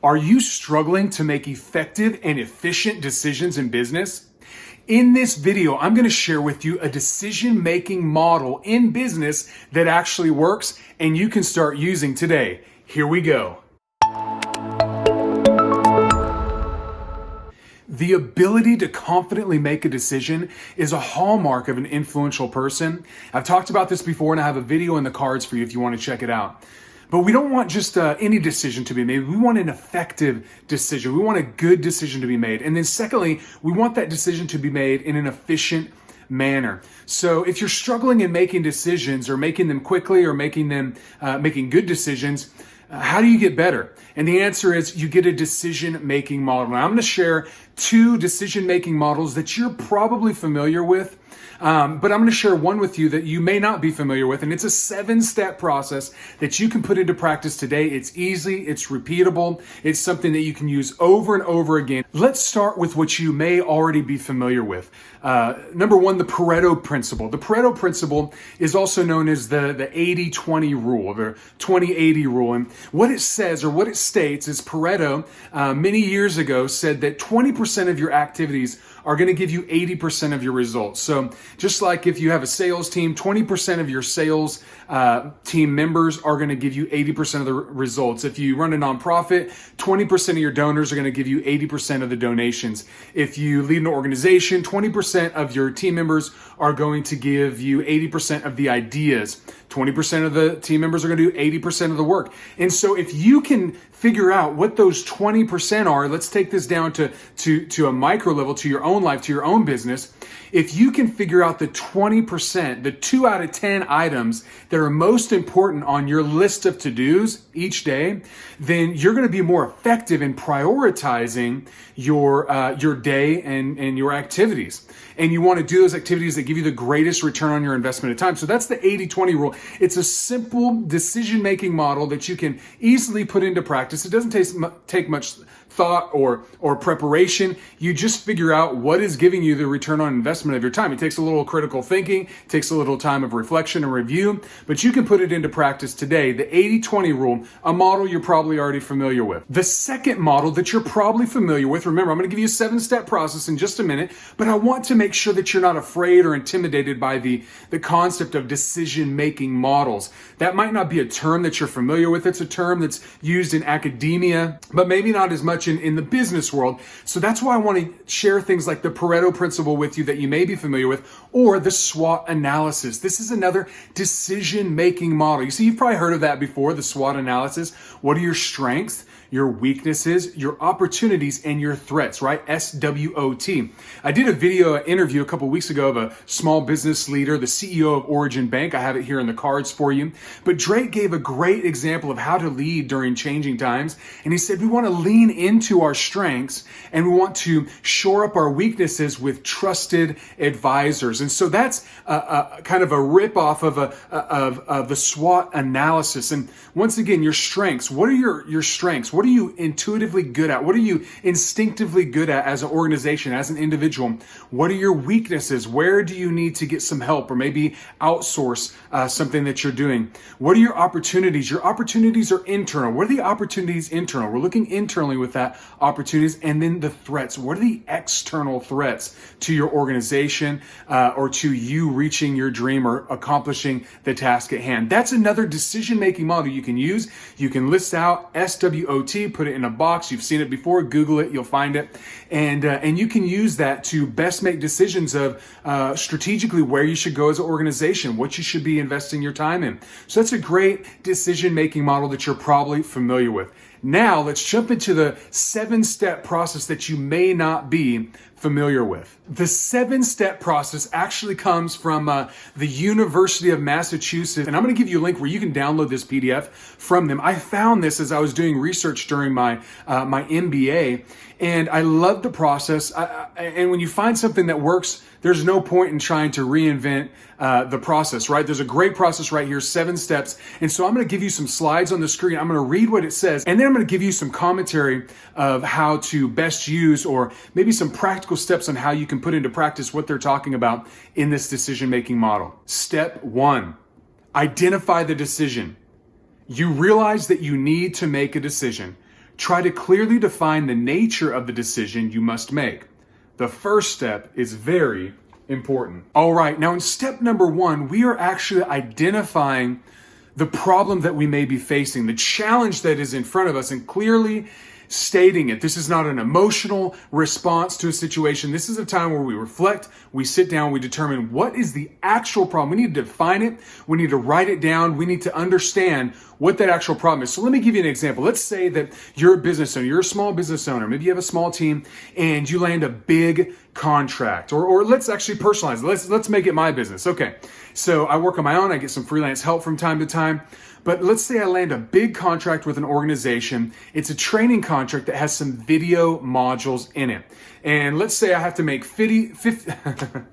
Are you struggling to make effective and efficient decisions in business? In this video, I'm going to share with you a decision-making model in business that actually works and you can start using today. Here we go. The ability to confidently make a decision is a hallmark of an influential person. I've talked about this before and I have a video in the cards for you if you want to check it out. But we don't want just any decision to be made. We want an effective decision. We want a good decision to be made. And then secondly, we want that decision to be made in an efficient manner. So if you're struggling in making decisions or making them quickly or making good decisions, how do you get better? And the answer is you get a decision-making model. Now I'm going to share two decision-making models that you're probably familiar with. But I'm going to share one with you that you may not be familiar with, and it's a 7-step process that you can put into practice today. It's easy, it's repeatable, it's something that you can use over and over again. Let's start with what you may already be familiar with. Number one, the Pareto principle. The Pareto principle is also known as the 80-20 rule, the 20-80 rule. And what it says or what it states is Pareto many years ago said that 20% of your activities are going to give you 80% of your results. So just like if you have a sales team, 20% of your sales team members are going to give you 80% of the results. If you run a nonprofit, 20% of your donors are going to give you 80% of the donations. If you lead an organization, 20% of your team members are going to give you 80% of the ideas. 20% of the team members are going to do 80% of the work. And so if you can figure out what those 20% are, let's take this down to a micro level, to your own life, to your own business. If you can figure out the 20%, the 2 out of 10 items that are most important on your list of to-dos each day, then you're going to be more effective in prioritizing your day and your activities. And you want to do those activities that give you the greatest return on your investment of time. So that's the 80-20 rule. It's a simple decision-making model that you can easily put into practice. It doesn't take much thought or preparation. You just figure out what is giving you the return on investment of your time. It takes a little critical thinking, takes a little time of reflection and review, but you can put it into practice today. The 80-20 rule, a model you're probably already familiar with. The second model that you're probably familiar with, remember, I'm going to give you a 7-step process in just a minute, but I want to make sure that you're not afraid or intimidated by the concept of decision-making models. That might not be a term that you're familiar with. It's a term that's used in academia, but maybe not as much in the business world. So that's why I want to share things like the Pareto principle with you that you may be familiar with, or the SWOT analysis. This is another decision-making model. You see, you've probably heard of that before, the SWOT analysis. What are your strengths, your weaknesses, your opportunities, and your threats, right? SWOT. I did a video interview a couple weeks ago of a small business leader, the CEO of Origin Bank. I have it here in the cards for you. But Drake gave a great example of how to lead during changing times. And he said, we want to lean into our strengths and we want to shore up our weaknesses with trusted advisors. And so that's a kind of a rip-off of the SWOT analysis. And once again, your strengths. What are your strengths? What are you intuitively good at? What are you instinctively good at as an organization, as an individual? What are your weaknesses? Where do you need to get some help or maybe outsource something that you're doing? What are your opportunities? Your opportunities are internal. What are the opportunities internal? We're looking internally with that opportunities. And then the threats. What are the external threats to your organization or to you reaching your dream or accomplishing the task at hand? That's another decision-making model you can use. You can list out SWOT, put it in a box. You've seen it before. Google it. You'll find it. And you can use that to best make decisions of strategically where you should go as an organization, what you should be investing your time in. So that's a great decision-making model that you're probably familiar with. Now let's jump into the 7-step process that you may not be familiar with. The 7-step process actually comes from the University of Massachusetts, and I'm going to give you a link where you can download this PDF from them. I found this as I was doing research during my MBA, and I love the process. And when you find something that works, there's no point in trying to reinvent the process, right? There's a great process right here, 7 steps. And so I'm going to give you some slides on the screen. I'm going to read what it says, and then I'm going to give you some commentary of how to best use or maybe some practical steps on how you can put into practice what they're talking about in this decision-making model. Step 1, identify the decision. You realize that you need to make a decision. Try to clearly define the nature of the decision you must make. The first step is very important. All right, now in step number 1, we are actually identifying the problem that we may be facing, the challenge that is in front of us, and clearly stating it. This is not an emotional response to a situation. This is a time where we reflect, we sit down, we determine what is the actual problem. We need to define it. We need to write it down. We need to understand what that actual problem is. So let me give you an example. Let's say that you're a business owner, you're a small business owner. Maybe you have a small team and you land a big contract, or let's actually personalize it. Let's make it my business. Okay. So I work on my own. I get some freelance help from time to time. But let's say I land a big contract with an organization. It's a training contract that has some video modules in it. And let's say I have to make 50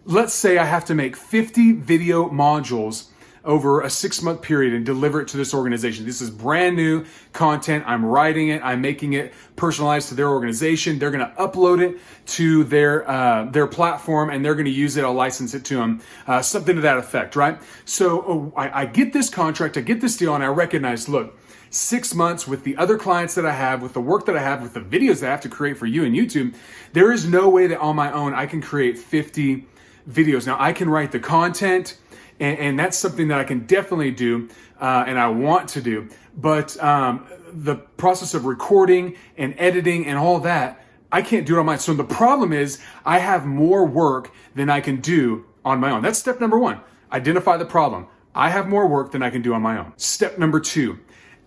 let's say I have to make 50 video modules over a 6-month period and deliver it to this organization. This is brand new content. I'm writing it. I'm making it personalized to their organization. They're going to upload it to their platform, and they're going to use it. I'll license it to them, something to that effect, right? So I get this contract, I get this deal, and I recognize, look, 6 months with the other clients that I have, with the work that I have, with the videos that I have to create for you and YouTube, there is no way that on my own I can create 50 videos. Now, I can write the content, and that's something that I can definitely do, and I want to do. But the process of recording and editing and all that, I can't do it on my own. So the problem is I have more work than I can do on my own. That's step number 1. Identify the problem. I have more work than I can do on my own. Step number 2,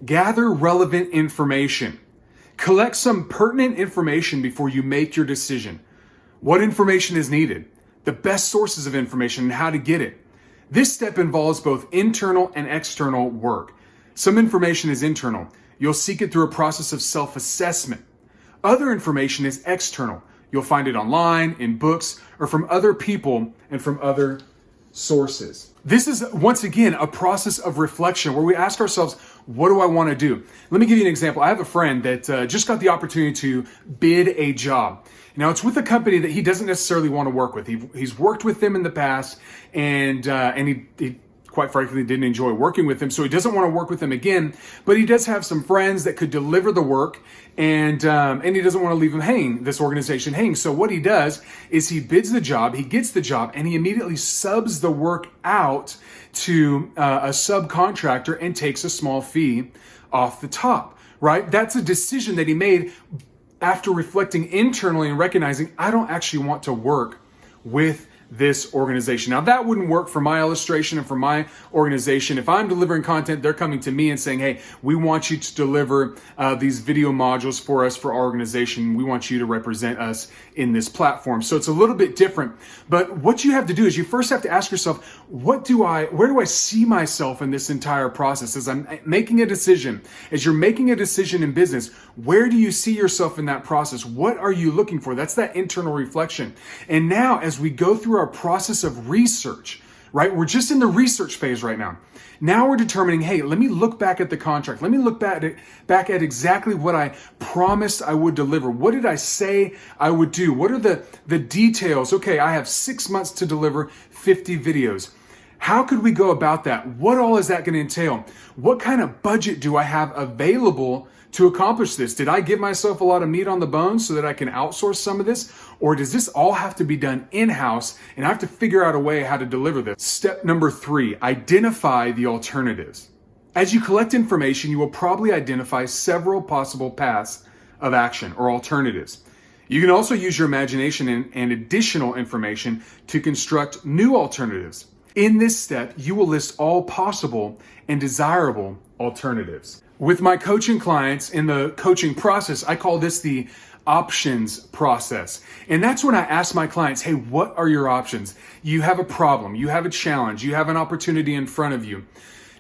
gather relevant information. Collect some pertinent information before you make your decision. What information is needed? The best sources of information and how to get it. This step involves both internal and external work. Some information is internal. You'll seek it through a process of self-assessment. Other information is external. You'll find it online, in books, or from other people and from other sources. This is, once again, a process of reflection where we ask ourselves, what do I want to do? Let me give you an example. I have a friend that just got the opportunity to bid a job. Now, it's with a company that he doesn't necessarily want to work with. He's worked with them in the past, and he quite frankly didn't enjoy working with them, so he doesn't want to work with them again. But he does have some friends that could deliver the work, and he doesn't want to leave them hanging, this organization hanging. So what he does is he bids the job, he gets the job, and he immediately subs the work out to a subcontractor and takes a small fee off the top, right? That's a decision that he made after reflecting internally and recognizing, I don't actually want to work with this organization. Now, that wouldn't work for my illustration and for my organization. If I'm delivering content, they're coming to me and saying, hey, we want you to deliver these video modules for us, for our organization. We want you to represent us in this platform. So it's a little bit different. But what you have to do is you first have to ask yourself, where do I see myself in this entire process? As I'm making a decision, as you're making a decision in business, where do you see yourself in that process? What are you looking for? That's that internal reflection. And now, as we go through our process of research, right? We're just in the research phase right now. Now we're determining, hey, let me look back at the contract. Let me look back at exactly what I promised I would deliver. What did I say I would do? What are the details? Okay, I have 6 months to deliver 50 videos. How could we go about that? What all is that going to entail? What kind of budget do I have available to accomplish this? Did I give myself a lot of meat on the bone so that I can outsource some of this? Or does this all have to be done in-house and I have to figure out a way how to deliver this? Step number 3, identify the alternatives. As you collect information, you will probably identify several possible paths of action or alternatives. You can also use your imagination and additional information to construct new alternatives. In this step, you will list all possible and desirable alternatives. With my coaching clients in the coaching process, I call this the options process. And that's when I ask my clients, hey, what are your options? You have a problem, you have a challenge, you have an opportunity in front of you.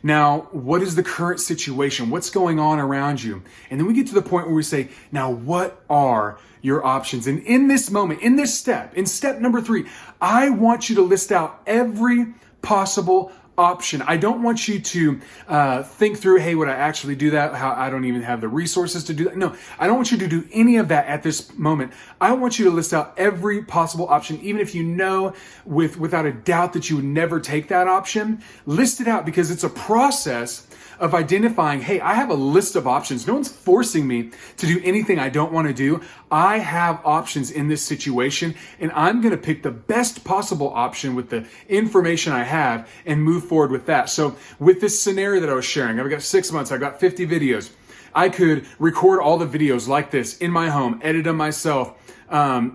Now, what is the current situation? What's going on around you? And then we get to the point where we say, now what are your options? And in this moment, in this step, in step number 3, I want you to list out every possible option. I don't want you to think through, hey, would I actually do that? How I don't even have the resources to do that. No, I don't want you to do any of that at this moment. I want you to list out every possible option, even if you know without a doubt that you would never take that option. List it out because it's a process of identifying, hey, I have a list of options. No one's forcing me to do anything I don't want to do. I have options in this situation, and I'm going to pick the best possible option with the information I have and move forward with that. So with this scenario that I was sharing, I've got 6 months, I got 50 videos. I could record all the videos like this in my home, edit them myself,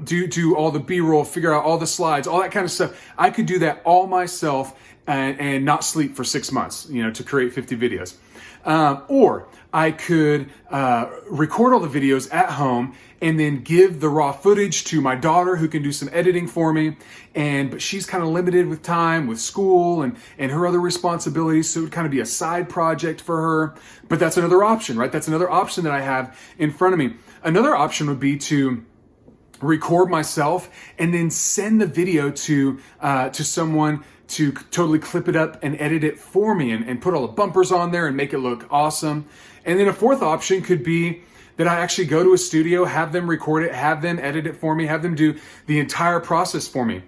do all the B-roll, figure out all the slides, all that kind of stuff. I could do that all myself and not sleep for 6 months, to create 50 videos. Or I could record all the videos at home and then give the raw footage to my daughter, who can do some editing for me. But she's kind of limited with time, with school and her other responsibilities. So it would kind of be a side project for her. But that's another option, right? That's another option that I have in front of me. Another option would be to record myself and then send the video to someone to totally clip it up and edit it for me and put all the bumpers on there and make it look awesome. And then a fourth option could be that I actually go to a studio, have them record it, have them edit it for me, have them do the entire process for me.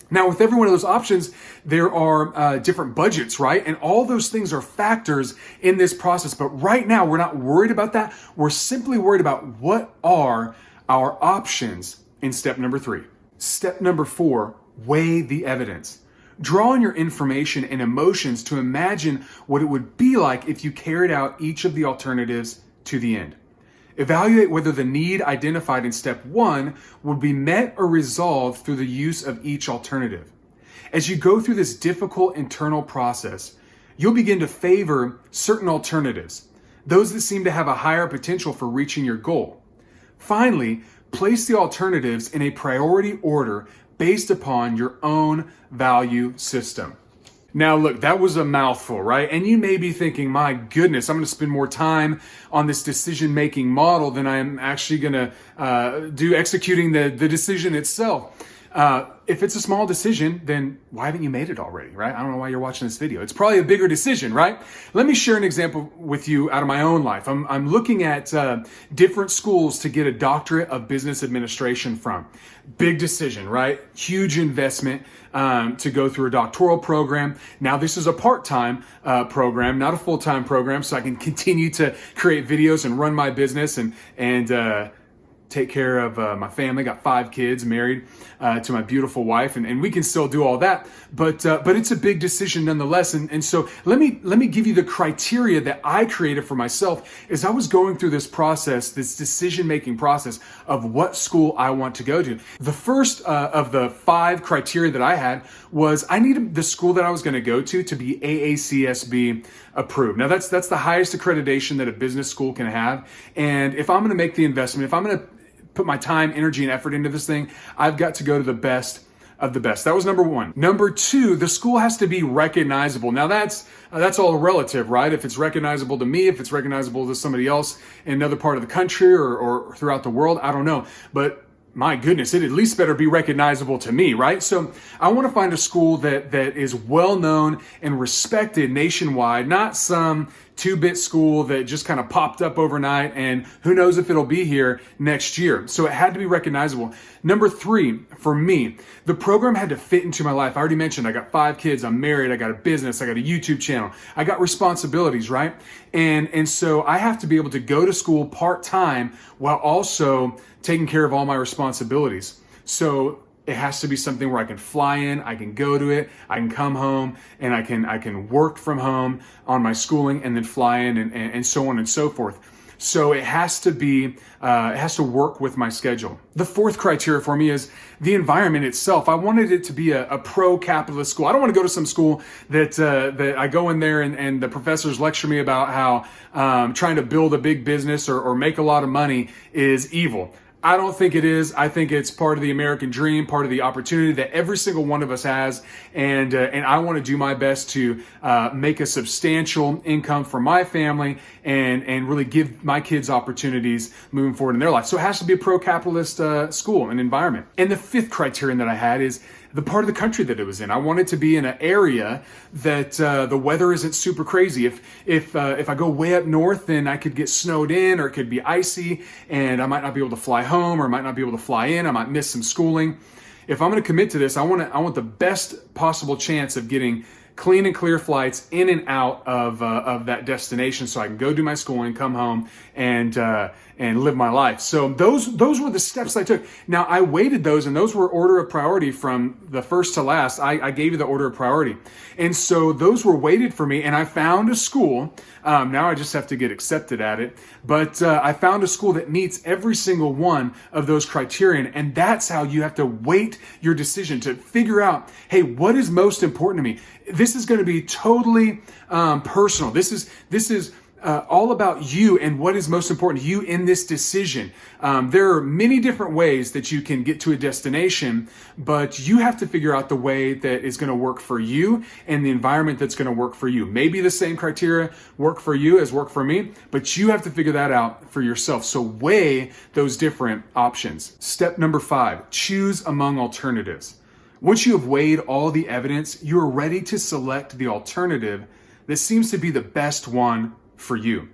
Now, with every one of those options, there are different budgets, right? And all those things are factors in this process. But right now, we're not worried about that. We're simply worried about what are our options in step number 3. Step number 4, weigh the evidence. Draw on your information and emotions to imagine what it would be like if you carried out each of the alternatives to the end. Evaluate whether the need identified in step 1 would be met or resolved through the use of each alternative. As you go through this difficult internal process, you'll begin to favor certain alternatives, those that seem to have a higher potential for reaching your goal. Finally, place the alternatives in a priority order based upon your own value system. Now, look, that was a mouthful, right? And you may be thinking, my goodness, I'm going to spend more time on this decision-making model than I'm actually going to do executing the decision itself. If it's a small decision, then why haven't you made it already, right? I don't know why you're watching this video. It's probably a bigger decision, right? Let me share an example with you out of my own life. I'm looking at different schools to get a doctorate of business administration from. Big decision, right? Huge investment to go through a doctoral program. Now, this is a part-time program, not a full-time program, so I can continue to create videos and run my business and take care of my family. Got 5 kids, married to my beautiful wife, and we can still do all that. But it's a big decision nonetheless. And so let me give you the criteria that I created for myself as I was going through this process, this decision-making process of what school I want to go to. The first of the 5 criteria that I had was I needed the school that I was going to go to be AACSB approved. Now that's the highest accreditation that a business school can have. And if I'm going to make the investment, if I'm going to put my time, energy, and effort into this thing, I've got to go to the best of the best. That was number 1. Number 2, the school has to be recognizable. Now that's all relative, right? If it's recognizable to me, if it's recognizable to somebody else in another part of the country or throughout the world, I don't know. But my goodness, it at least better be recognizable to me, right? So I want to find a school that is well known and respected nationwide, not some 2-bit school that just kind of popped up overnight and who knows if it'll be here next year. So it had to be recognizable. Number 3, for me, the program had to fit into my life. I already mentioned I got 5 kids, I'm married, I got a business, I got a YouTube channel, I got responsibilities, right? And so I have to be able to go to school part-time while also taking care of all my responsibilities. So it has to be something where I can fly in, I can go to it, I can come home, and I can work from home on my schooling and then fly in and so on and so forth. So it has to be, it has to work with my schedule. The 4th criteria for me is the environment itself. I wanted it to be a pro-capitalist school. I don't want to go to some school that I go in there and the professors lecture me about how trying to build a big business or make a lot of money is evil. I don't think it is. I think it's part of the American dream, part of the opportunity that every single one of us has. And I want to do my best to make a substantial income for my family and really give my kids opportunities moving forward in their life. So it has to be a pro-capitalist school and environment. And the 5th criterion that I had is the part of the country that it was in. I want it to be in an area that the weather isn't super crazy. If I go way up north, then I could get snowed in, or it could be icy, and I might not be able to fly home, or I might not be able to fly in. I might miss some schooling. If I'm going to commit to this, I want the best possible chance of getting clean and clear flights in and out of that destination, so I can go do my schooling, come home, and live my life. So those were the steps I took. Now I weighted those, and those were order of priority from the first to last. I gave you the order of priority, and so those were weighted for me. And I found a school. Now I just have to get accepted at it, but I found a school that meets every single one of those criterion, and that's how you have to weight your decision to figure out, hey, what is most important to me? This is going to be totally personal. This is all about you and what is most important to you in this decision. There are many different ways that you can get to a destination, but you have to figure out the way that is going to work for you and the environment that's going to work for you. Maybe the same criteria work for you as work for me, but you have to figure that out for yourself. So weigh those different options. Step number 5, choose among alternatives. Once you have weighed all the evidence, you are ready to select the alternative that seems to be the best one for you.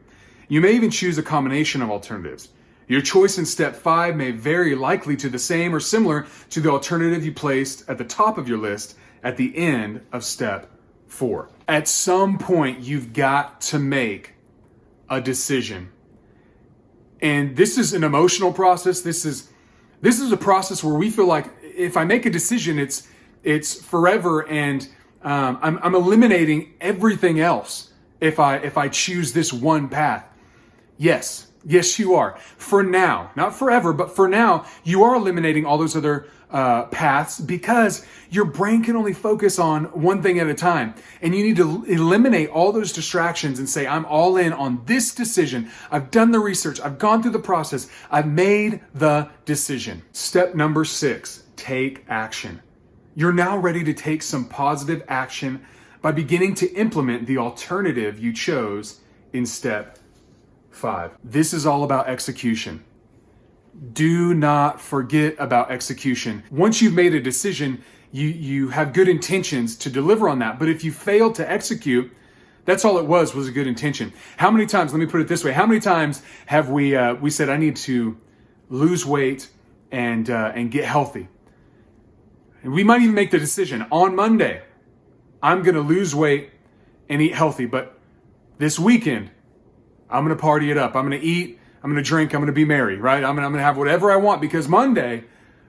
You may even choose a combination of alternatives. Your choice in step 5 may vary likely to the same or similar to the alternative you placed at the top of your list at the end of step 4. At some point, you've got to make a decision. And this is an emotional process. This is a process where we feel like if I make a decision, it's forever, and I'm eliminating everything else if I choose this one path. Yes, you are. For now, not forever, but for now, you are eliminating all those other paths because your brain can only focus on one thing at a time. And you need to eliminate all those distractions and say, I'm all in on this decision. I've done the research. I've gone through the process. I've made the decision. Step number 6, take action. You're now ready to take some positive action by beginning to implement the alternative you chose in step 5. This is all about execution. Do not forget about execution. Once you've made a decision, you have good intentions to deliver on that. But if you fail to execute, that's all it was a good intention. How many times, let me put it this way, how many times have we said, I need to lose weight and get healthy? And we might even make the decision on Monday, I'm going to lose weight and eat healthy, but this weekend, I'm going to party it up. I'm going to eat, I'm going to drink, I'm going to be merry, right? I'm going to have whatever I want because Monday,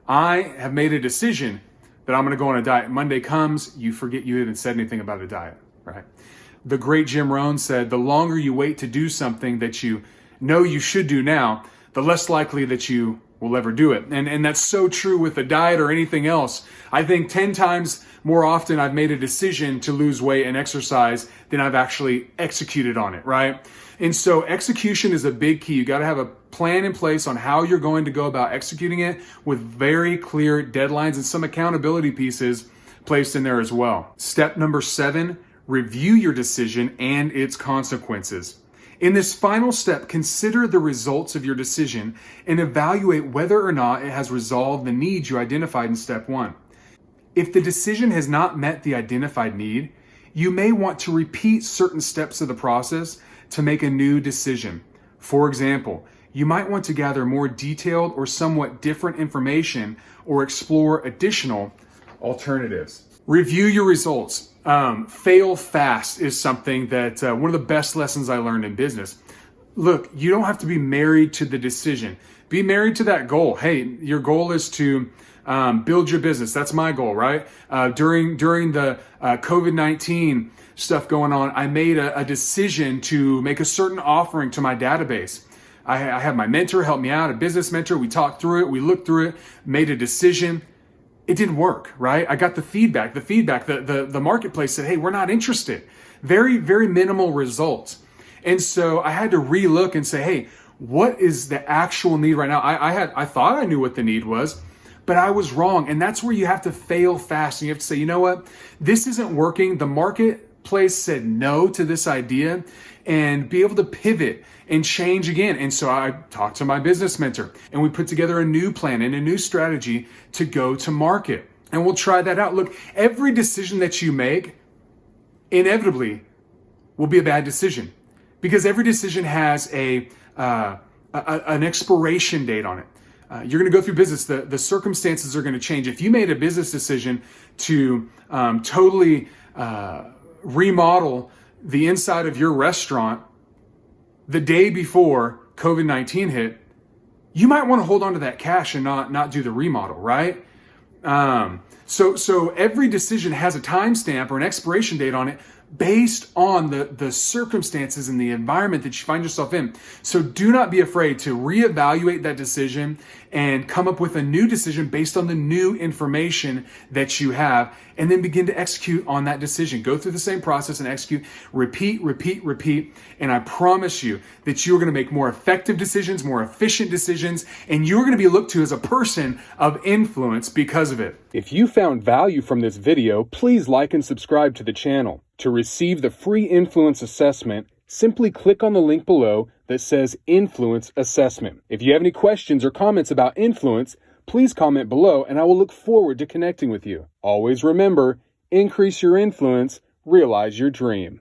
I have made a decision that I'm going to go on a diet. Monday comes, you forget you even said anything about a diet, right? The great Jim Rohn said, the longer you wait to do something that you know you should do now, the less likely that you will ever do it. And that's so true with a diet or anything else. I think 10 times more often I've made a decision to lose weight and exercise than I've actually executed on it, right? And so execution is a big key. You got to have a plan in place on how you're going to go about executing it with very clear deadlines and some accountability pieces placed in there as well. Step number 7, review your decision and its consequences. In this final step, consider the results of your decision and evaluate whether or not it has resolved the needs you identified in step 1. If the decision has not met the identified need, you may want to repeat certain steps of the process to make a new decision. For example, you might want to gather more detailed or somewhat different information or explore additional alternatives. Review your results. Fail fast is something that one of the best lessons I learned in business. Look, you don't have to be married to the decision. Be married to that goal. Hey, your goal is to build your business. That's my goal, right? During the COVID-19 stuff going on, I made a decision to make a certain offering to my database. I had my mentor help me out, a business mentor. We talked through it. We looked through it, made a decision. It didn't work, right? I got the feedback. The marketplace said, hey, we're not interested. Very, very minimal results. And so I had to relook and say, hey, what is the actual need right now? I thought I knew what the need was, but I was wrong. And that's where you have to fail fast. And you have to say, you know what? This isn't working. The marketplace said no to this idea, and be able to pivot and change again. And so I talked to my business mentor and we put together a new plan and a new strategy to go to market. And we'll try that out. Look, every decision that you make inevitably will be a bad decision because every decision has an expiration date on it. You're going to go through business. The circumstances are going to change. If you made a business decision to totally remodel the inside of your restaurant the day before COVID-19 hit, you might want to hold on to that cash and not do the remodel, right? So every decision has a timestamp or an expiration date on it based on the circumstances and the environment that you find yourself in. So do not be afraid to reevaluate that decision and come up with a new decision based on the new information that you have, and then begin to execute on that decision. Go through the same process and execute, repeat, and I promise you that you're going to make more effective decisions, more efficient decisions, and you're going to be looked to as a person of influence because of it. If you found value from this video, please like and subscribe to the channel. To receive the free influence assessment, simply click on the link below that says Influence Assessment. If you have any questions or comments about influence, please comment below and I will look forward to connecting with you. Always remember, increase your influence, realize your dream.